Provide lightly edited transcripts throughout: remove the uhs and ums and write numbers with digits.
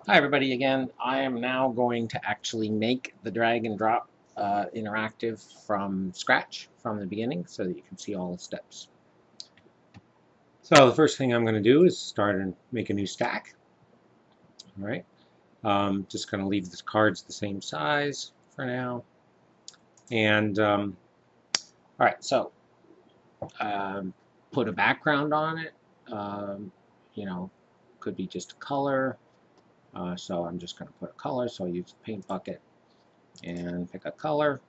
Hi everybody again. I am now going to actually make the drag and drop interactive from scratch from the beginning so that you can see all the steps. So the first thing I'm going to do is start and make a new stack. All right. Just going to leave the cards the same size for now. And all right, so um, put a background on it. Um, you know, could be just a color. So I'm just going to put a color. So I'll use the paint bucket and pick a color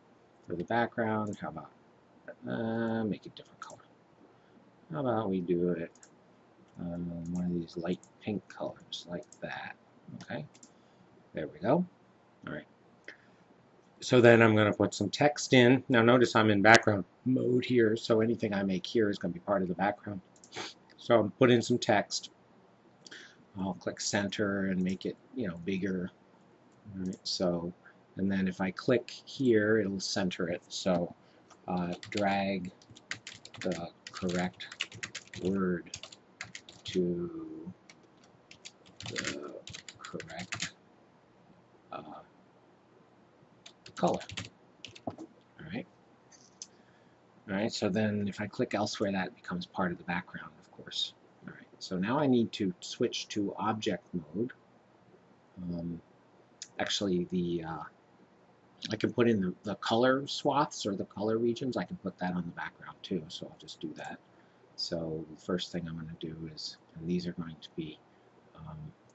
for the background. How about make a different color? How about we do it one of these light pink colors like that? Okay, there we go. All right. So then I'm going to put some text in. Now notice I'm in background mode here, so anything I make here is going to be part of the background. So I'll put in some text. I'll click center and make it, bigger. All right, so, and then if I click here, it'll center it. So drag the correct word to the correct uh, color. All right. All right. So then if I click elsewhere, that becomes part of the background, of course. All right. So now I need to switch to object mode. Um, actually, I can put in the color swaths or the color regions. I can put that on the background too. So I'll just do that. So the first thing I'm going to do is, and these are going to be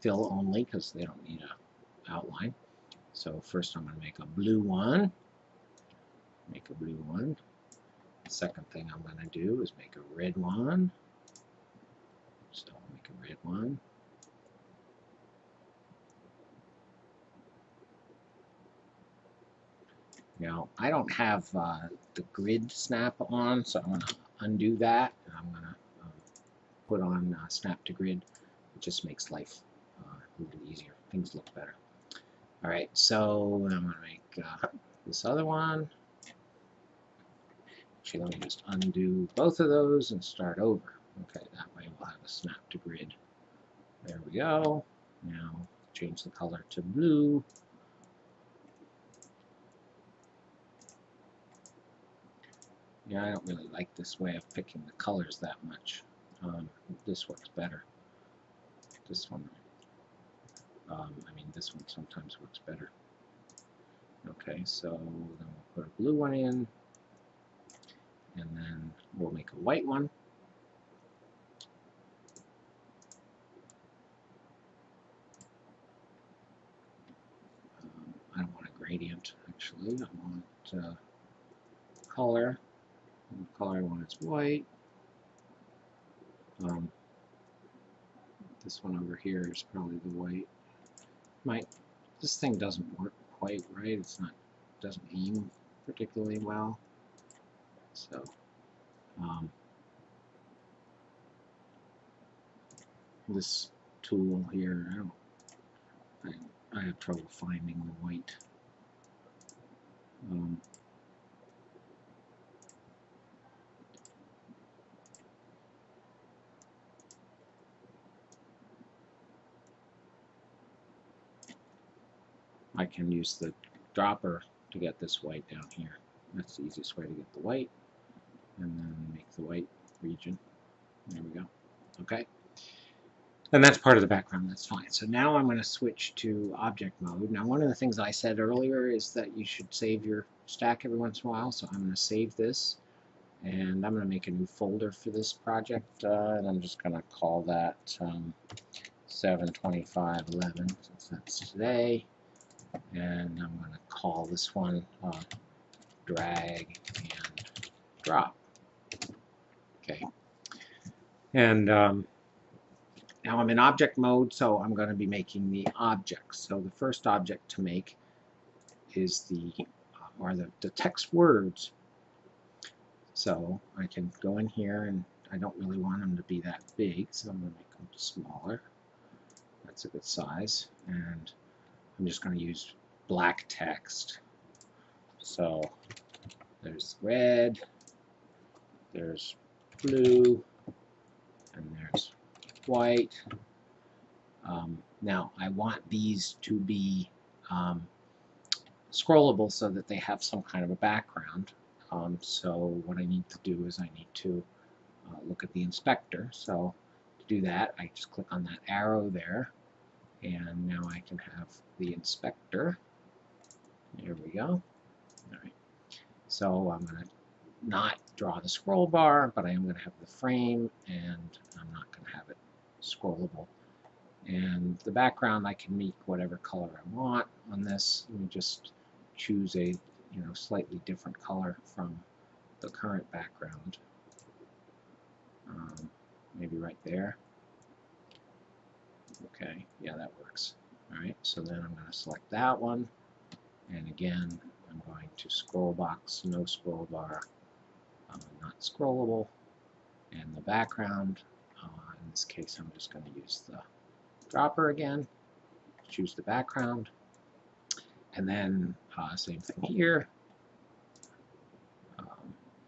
fill only because they don't need a outline. So first I'm going to make a blue one. Make a blue one. The second thing I'm going to do is make a red one. So I'll make a red one. Now I don't have the grid snap on, so I'm going to undo that, and I'm going to put on snap to grid. It just makes life a little easier. Things look better. All right, so I'm going to make this other one. Actually, let me just undo both of those and start over. Okay, that way we'll have a snap to grid. There we go. Now change the color to blue. Yeah, I don't really like this way of picking the colors that much. This works better. This one, this one sometimes works better. Okay, so then we'll put a blue one in, and then we'll make a white one. I don't want a gradient, actually. I want color. And the color I want is white. This one over here is probably the white. This thing doesn't work quite right. Doesn't aim particularly well. So this tool here, I have trouble finding the white. I can use the dropper to get this white down here. That's the easiest way to get the white, and then make the white region. There we go. Okay. And that's part of the background, that's fine. So now I'm going to switch to object mode. Now one of the things I said earlier is that you should save your stack every once in a while, so I'm going to save this, and I'm going to make a new folder for this project, and I'm just going to call that 7/25/11, since that's today, and I'm going to call this one drag and drop. Okay. And now I'm in object mode, so I'm going to be making the objects. So the first object to make is the text words. So I can go in here, and I don't really want them to be that big, so I'm going to make them smaller. That's a good size. And I'm just going to use black text. So there's red, there's blue, and there's white. Now I want these to be scrollable so that they have some kind of a background. So what I need to do is I need to look at the inspector. So to do that, I just click on that arrow there, and now I can have the inspector. There we go. All right. So I'm going to not draw the scroll bar, but I am going to have the frame, and I'm not going to have it scrollable. And the background, I can make whatever color I want on this. Let me just choose a slightly different color from the current background. Maybe right there. Okay, yeah, that works. All right, so then I'm going to select that one, and again, I'm going to scroll box, no scroll bar, not scrollable, and the background. In this case, I'm just going to use the dropper again. Choose the background, and then same thing here.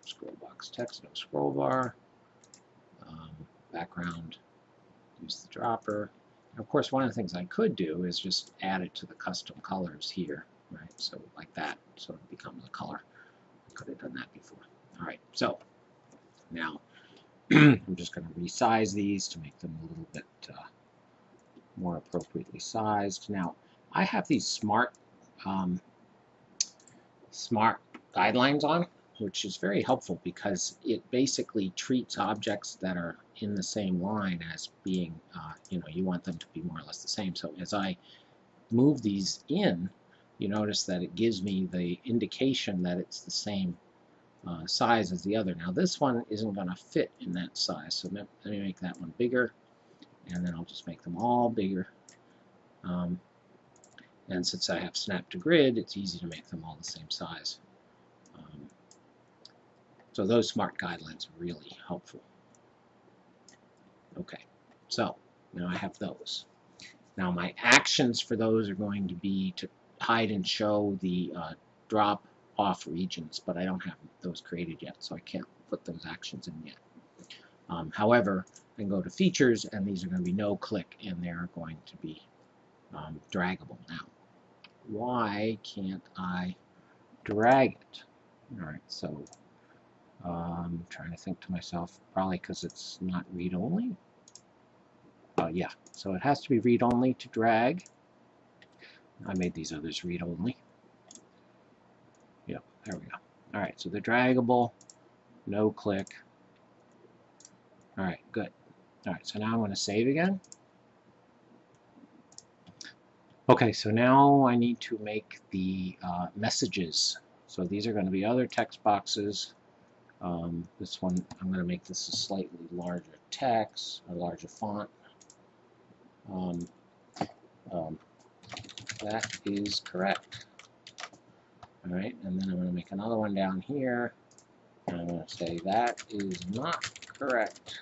Scroll box text, no scroll bar. Background, use the dropper. And of course, one of the things I could do is just add it to the custom colors here, right? So like that, so it becomes a color. I could have done that before. All right, so now I'm just going to resize these to make them a little bit more appropriately sized. Now, I have these smart guidelines on, which is very helpful because it basically treats objects that are in the same line as being, you want them to be more or less the same. So as I move these in, you notice that it gives me the indication that it's the same size as the other. Now this one isn't going to fit in that size, so let me make that one bigger, and then I'll just make them all bigger. And since I have snap to grid, it's easy to make them all the same size. So those smart guidelines are really helpful. Okay, so now I have those. Now my actions for those are going to be to hide and show the drop off regions, but I don't have those created yet, so I can't put those actions in yet. However, I can go to features, and these are going to be no click, and they're going to be draggable. Now, why can't I drag it? All right, so I'm trying to think to myself, probably because it's not read-only. Yeah, so it has to be read-only to drag. I made these others read-only. Yep, there we go. All right, so they're draggable, no click. All right, good. All right, so now I'm going to save again. Okay, so now I need to make the messages. So these are going to be other text boxes. This one, I'm going to make this a slightly larger text, a larger font. That is correct. All right, and then I'm going to make another one down here. And I'm going to say that is not correct.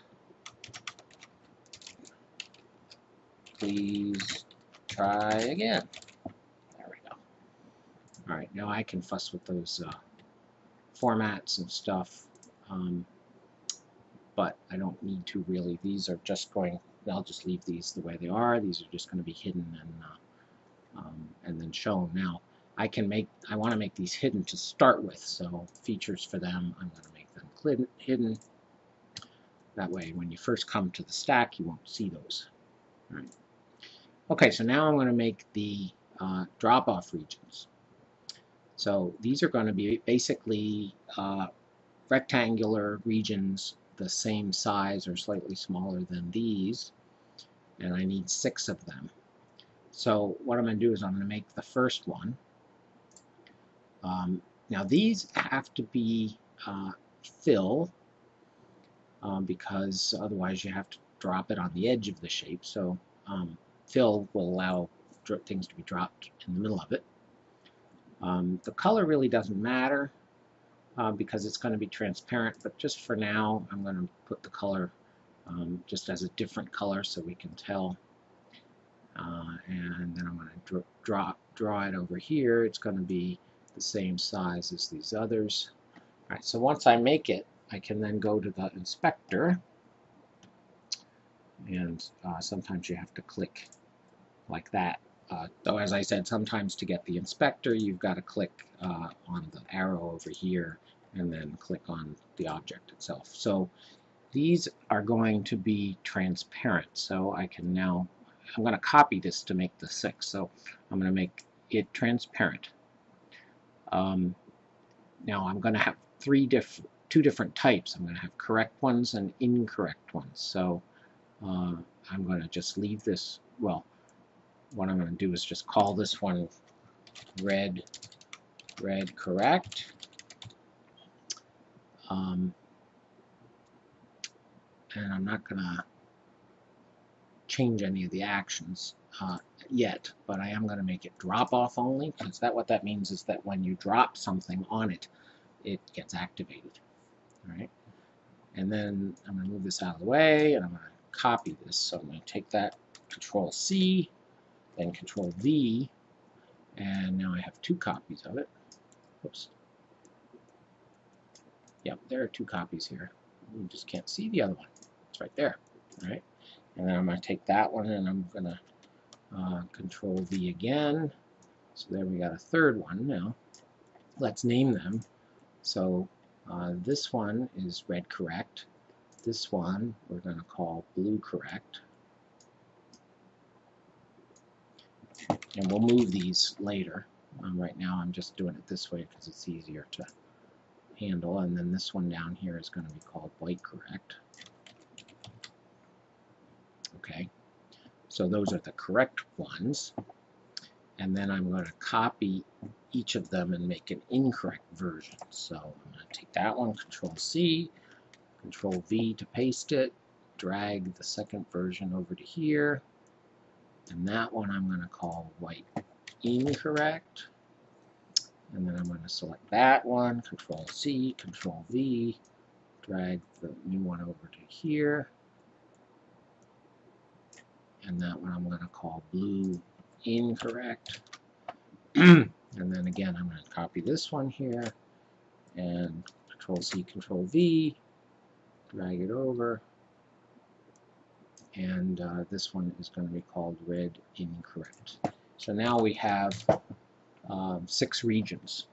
Please try again. There we go. All right, now I can fuss with those formats and stuff, but I don't need to really. These are just going, I'll just leave these the way they are. These are just going to be hidden and then shown. Now, I want to make these hidden to start with, so features for them, I'm going to make them hidden. That way, when you first come to the stack, you won't see those. All right. Okay, so now I'm going to make the drop-off regions. So these are going to be basically rectangular regions the same size or slightly smaller than these, and I need 6 of them. So what I'm going to do is I'm going to make the first one. Now these have to be fill because otherwise you have to drop it on the edge of the shape. So fill will allow things to be dropped in the middle of it. The color really doesn't matter because it's going to be transparent, but just for now I'm going to put the color just as a different color so we can tell. And then I'm going to draw it over here. It's going to be the same size as these others. All right, so once I make it, I can then go to the inspector, and sometimes you have to click like that. Though, as I said, sometimes to get the inspector, you've got to click on the arrow over here and then click on the object itself. So these are going to be transparent. So I can now, I'm going to copy this to make the 6. So I'm going to make it transparent. Now I'm going to have two different types. I'm going to have correct ones and incorrect ones. So I'm going to just leave this, well, what I'm going to do is just call this one red correct. And I'm not going to change any of the actions yet, but I am going to make it drop off only, because what that means is that when you drop something on it, it gets activated. All right, and then I'm going to move this out of the way, and I'm going to copy this. So I'm going to take that, Control C, then Control V, and now I have 2 copies of it. Oops. Yep, there are 2 copies here. You just can't see the other one. It's right there. All right, and then I'm going to take that one, and I'm going to Control V again. So there we got a 3rd one. Now let's name them. So this one is red correct. This one we're going to call blue correct. And we'll move these later. Right now I'm just doing it this way because it's easier to handle. And then this one down here is going to be called white correct. Okay, so those are the correct ones. And then I'm going to copy each of them and make an incorrect version. So I'm going to take that one, Control C, Control V to paste it, drag the 2nd version over to here, and that one I'm going to call white incorrect. And then I'm going to select that one, Control C, Control V, drag the new one over to here, and that one I'm going to call blue incorrect. And then again I'm going to copy this one here and Control C, Control V, drag it over, and this one is going to be called red incorrect. So now we have 6 regions.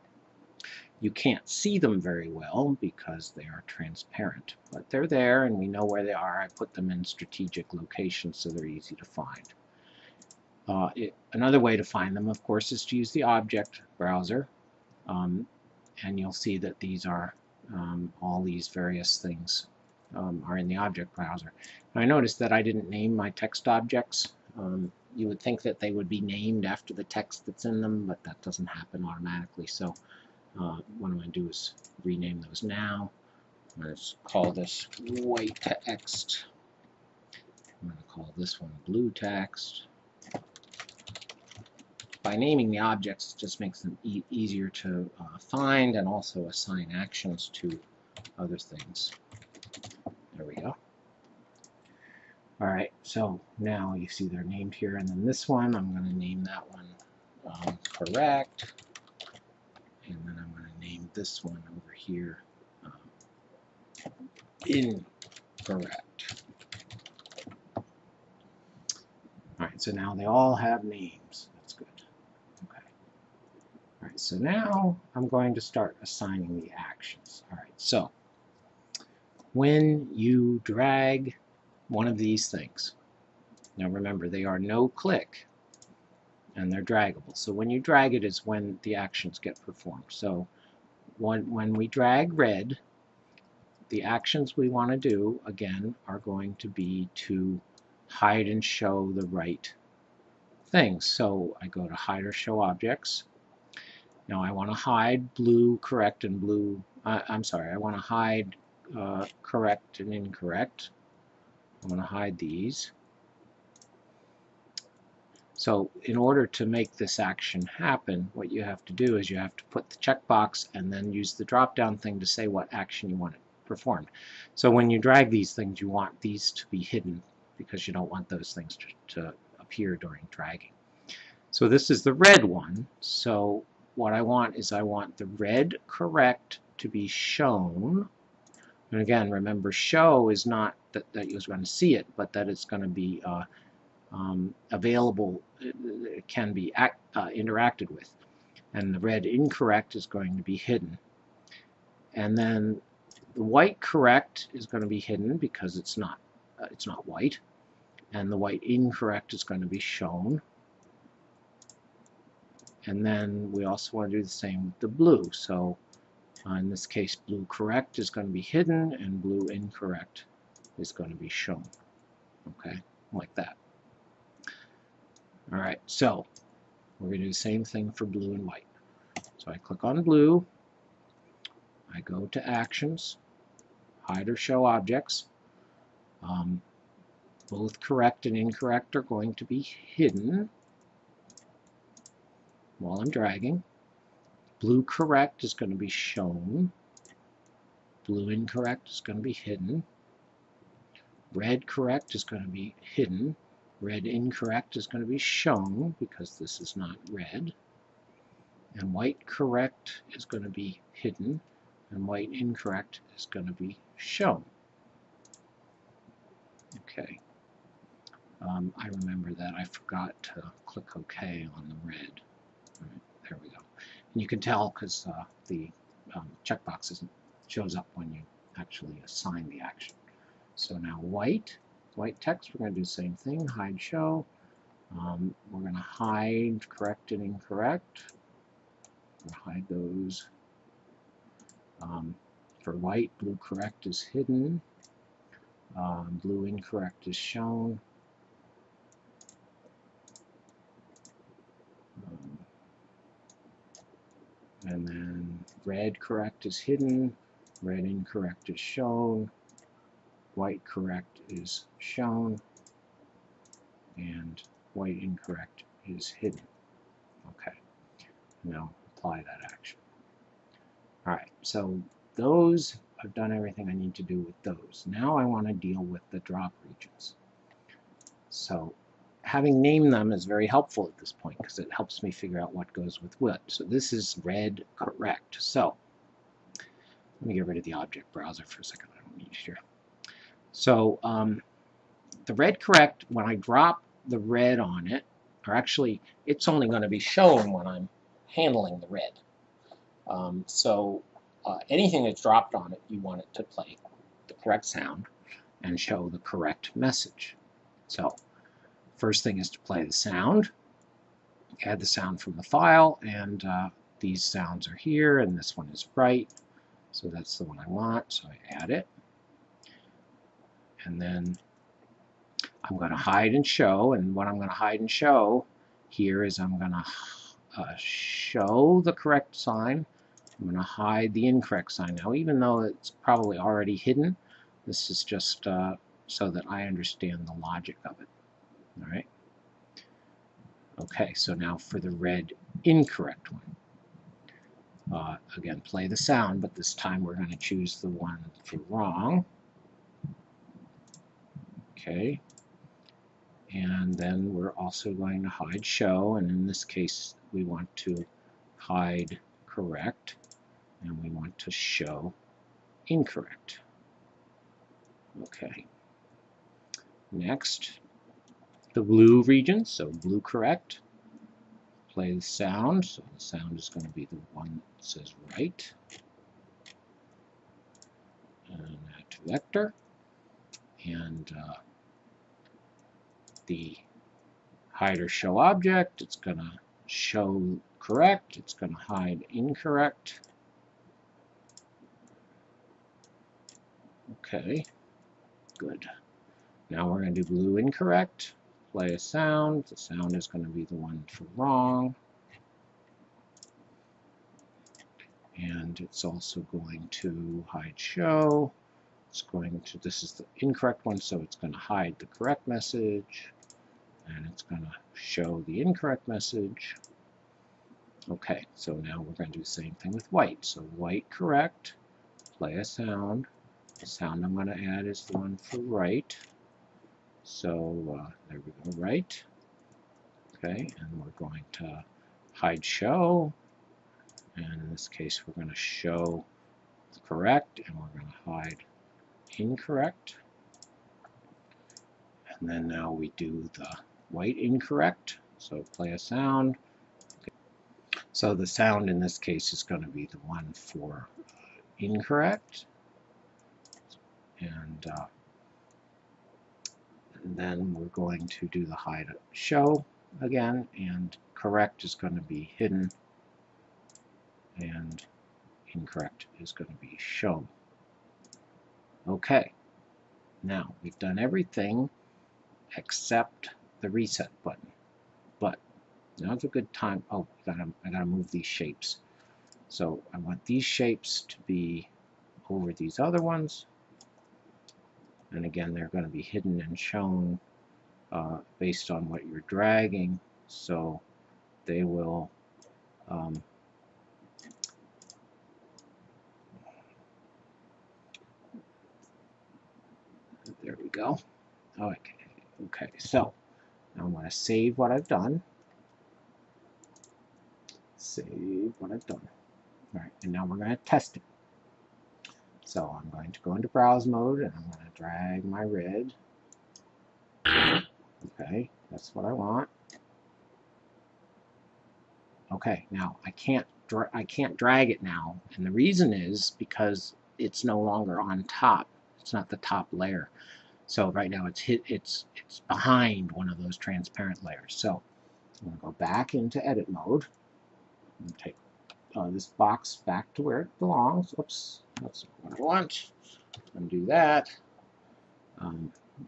You can't see them very well because they are transparent, but they're there and we know where they are. I put them in strategic locations so they're easy to find. Another way to find them, of course, is to use the object browser, and you'll see that these are all these various things are in the object browser. Now, I noticed that I didn't name my text objects. You would think that they would be named after the text that's in them, but that doesn't happen automatically. So what I'm going to do is rename those now. I'm going to call this white text. I'm going to call this one blue text. By naming the objects, it just makes them easier to find and also assign actions to other things. There we go. All right, so now you see they're named here, and then this one, I'm going to name that one correct, and then I'm going to name this one over here incorrect. All right, so now they all have names. That's good. Okay. All right, so now I'm going to start assigning the actions. All right, so when you drag one of these things, now remember they are no click and they're draggable. So when you drag it is when the actions get performed. So when we drag red, the actions we want to do again are going to be to hide and show the right things. So I go to hide or show objects. Now I want to hide blue correct and blue, I'm sorry, I want to hide correct and incorrect. I'm going to hide these. So in order to make this action happen, what you have to do is you have to put the checkbox and then use the drop-down thing to say what action you want it performed. So when you drag these things, you want these to be hidden because you don't want those things to appear during dragging. So this is the red one. So what I want is I want the red correct to be shown. And again, remember, show is not that you're going to see it, but that it's going to be available, can be interacted with. And the red incorrect is going to be hidden. And then the white correct is going to be hidden because it's not white. And the white incorrect is going to be shown. And then we also want to do the same with the blue. So in this case, blue correct is going to be hidden, and blue incorrect is going to be shown. Okay, like that. All right, so we're going to do the same thing for blue and white. So I click on blue, I go to Actions, Hide or Show Objects. Both correct and incorrect are going to be hidden while I'm dragging. Blue correct is going to be shown. Blue incorrect is going to be hidden. Red correct is going to be hidden. Red incorrect is going to be shown because this is not red. And white correct is going to be hidden. And white incorrect is going to be shown. Okay. I remember that I forgot to click OK on the red. All right, there we go. And you can tell because the checkbox shows up when you actually assign the action. So now white text, we're going to do the same thing, hide show. We're going to hide correct and incorrect. We'll hide those. For white, blue correct is hidden. Blue incorrect is shown. And then red correct is hidden. Red incorrect is shown. White correct is shown. And white incorrect is hidden. Okay. Now apply that action. Alright, so those, I've done everything I need to do with those. Now I want to deal with the drop regions. So having named them is very helpful at this point because it helps me figure out what goes with what. So this is red correct. So let me get rid of the object browser for a second. I don't need it here. So the red correct, when I drop the red on it, or actually it's only going to be shown when I'm handling the red. Anything that's dropped on it, you want it to play the correct sound and show the correct message. So first thing is to play the sound, add the sound from the file, and these sounds are here, and this one is right, so that's the one I want, so I add it. And then I'm going to hide and show, and what I'm going to hide and show here is I'm going to show the correct sign. I'm going to hide the incorrect sign. Now, even though it's probably already hidden, this is just so that I understand the logic of it. All right. Okay, so now for the red incorrect one. Again, play the sound, but this time we're going to choose the one for wrong. Okay. And then we're also going to hide show, and in this case we want to hide correct, and we want to show incorrect. Okay. Next, the blue region, so blue correct. Play the sound, so the sound is going to be the one that says right. And add to vector. And the hide or show object, it's going to show correct, it's going to hide incorrect. Okay, good. Now we're going to do blue incorrect. Play a sound. The sound is going to be the one for wrong. And it's also going to hide show. It's going to, this is the incorrect one, so it's going to hide the correct message. And it's going to show the incorrect message. Okay, so now we're going to do the same thing with white. So white correct. Play a sound. The sound I'm going to add is the one for right. So there we go, right. Okay, and we're going to hide show, and in this case we're going to show correct, and we're going to hide incorrect. And then now we do the white incorrect. So play a sound. So the sound in this case is going to be the one for incorrect. And then we're going to do the hide show again, and correct is going to be hidden, and incorrect is going to be shown. Okay, now we've done everything except the reset button. But now's a good time. Oh, I gotta move these shapes. So I want these shapes to be over these other ones. And again, they're going to be hidden and shown based on what you're dragging. So they will there we go. Okay, so now I'm going to save what I've done. Save what I've done. All right, and now we're going to test it. So I'm going to go into browse mode, and I'm going to drag my red. Okay, that's what I want. Okay, now I can't drag it now, and the reason is because it's no longer on top. It's not the top layer. So right now it's behind one of those transparent layers. So I'm going to go back into edit mode and take this box back to where it belongs. Oops, that's what I want. Undo that.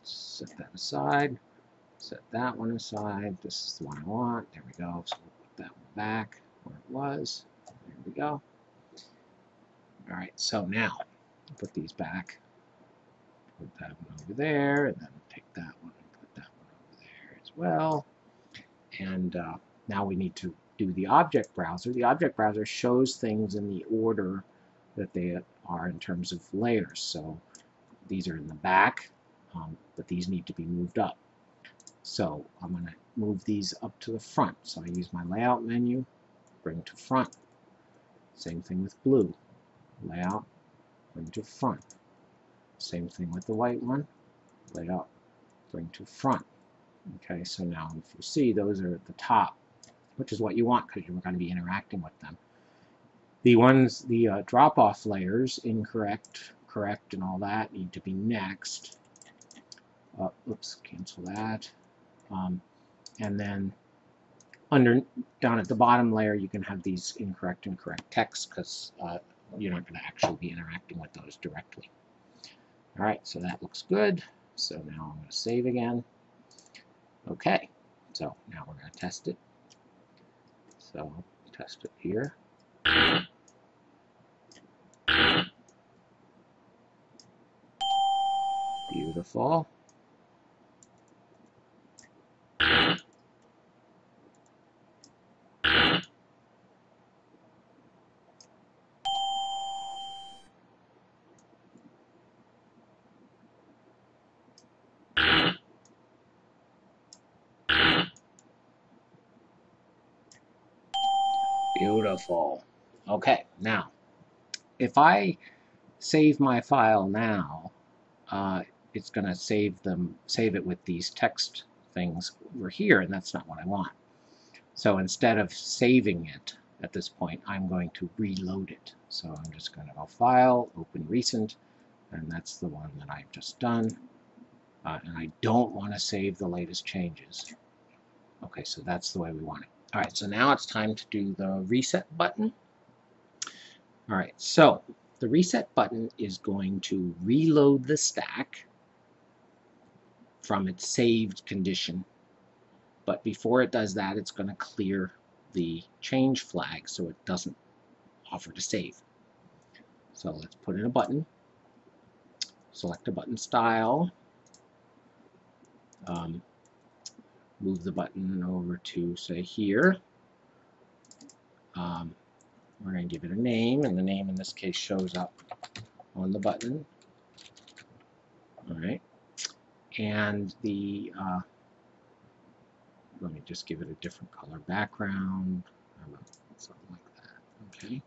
Set that aside. Set that one aside. This is the one I want. There we go. So we'll put that one back where it was. There we go. All right, so now put these back. Put that one over there, and then take that one and put that one over there as well. And now we need to do the object browser. The object browser shows things in the order that they are in terms of layers. So these are in the back, but these need to be moved up. So I'm going to move these up to the front. So I use my layout menu, bring to front. Same thing with blue. Layout, bring to front. Same thing with the white one. Layout, bring to front. Okay, so now if you see, those are at the top, which is what you want because you're going to be interacting with them. The drop-off layers, incorrect, correct, and all that, need to be next. Oops, cancel that. And then down at the bottom layer, you can have these incorrect and correct text because you're not going to actually be interacting with those directly. All right, so that looks good. So now I'm going to save again. Okay, so now we're going to test it. So test it here. Beautiful. Beautiful. Okay, now, if I save my file now, it's going to save it with these text things over here, and that's not what I want. So instead of saving it at this point, I'm going to reload it. So I'm just going to go File, Open Recent, and that's the one that I've just done. And I don't want to save the latest changes. Okay, so that's the way we want it. All right, so now it's time to do the reset button. All right, so the reset button is going to reload the stack from its saved condition. But before it does that, it's going to clear the change flag so it doesn't offer to save. So let's put in a button. Select a button style. Move the button over to, say, here. We're going to give it a name, and the name in this case shows up on the button. All right. And the, let me just give it a different color background, something like that. Okay.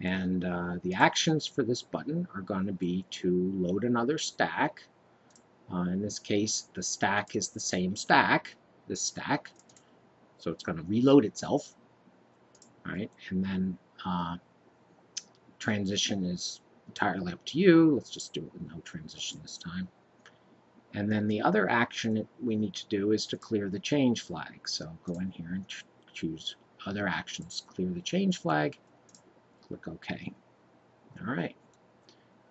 And the actions for this button are going to be to load another stack. In this case, the stack is the same stack. this stack. So it's going to reload itself. All right, and then transition is entirely up to you. Let's just do it with no transition this time. And then the other action we need to do is to clear the change flag. So go in here and choose other actions. Clear the change flag. Click OK. All right.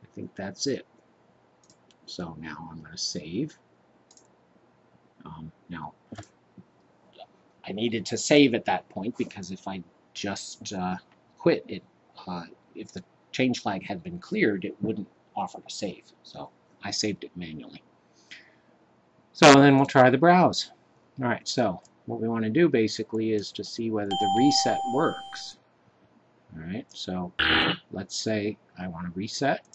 I think that's it. So now I'm going to save. Now, I needed to save at that point because if I just quit it, if the change flag had been cleared, it wouldn't offer to save. So I saved it manually. So then we'll try the browse. All right, so what we want to do basically is to see whether the reset works. All right, so let's say I want to reset.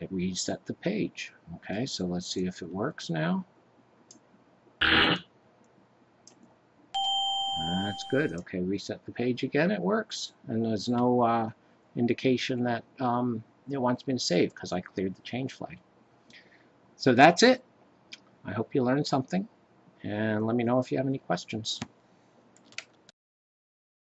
It reset the page. Okay, so let's see if it works now. That's good. Okay, reset the page again. It works, and there's no indication that it wants me to save because I cleared the change flag. So that's it. I hope you learned something, and let me know if you have any questions.